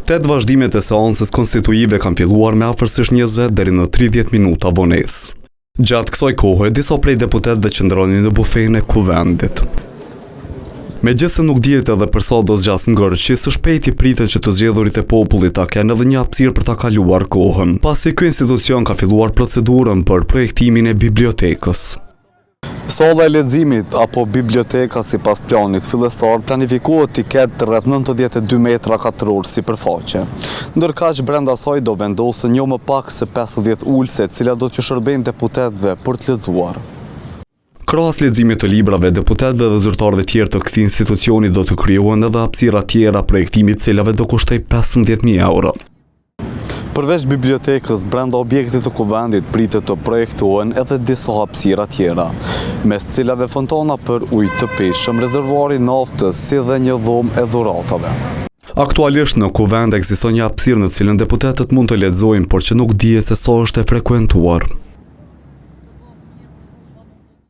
8 vazhdimet e seancës konstituive kanë filluar me afërsisht 20 deri në 30 minuta vonesë. Gjatë kësaj kohe, disa prej deputetëve qëndronin në bufetin e kuvendit. Megjithëse nuk dihet edhe për sa do zgjas ngërçi, së shpejti pritet që të zgjedhurit e popullit ta kenë edhe një hapësirë për ta kaluar kohën, pasi ky institucion ka filluar procedurën për projektimin e bibliotekës. Salla e leximit apo biblioteka sipas planit fillestar planifikohet të ketë rreth 92 metra katror sipërfaqe. Ndërkaq brenda saj do vendosen jo më pak se 50 ulse, të cilat do t'ju shërbejnë deputetëve për të lexuar. Krahas leximit të librave, deputetëve dhe zyrtarëve tjerë të këtij institucioni do të krijohen edhe hapësira tjera projektimit, të cilave do kushtoj 15.000 euro. Përveç bibliotekës, brenda objektit të kuvendit pritet të projektohen edhe disa hapësira tjera, mes të cilave fontana për ujë të peshëm, rezervuari naftës, si dhe një dhomë e dhuratave. Aktualisht në kuvend ekziston një hapësirë në të cilën deputetët mund të lexojnë, por që nuk dihet se sa është e frekuentuar.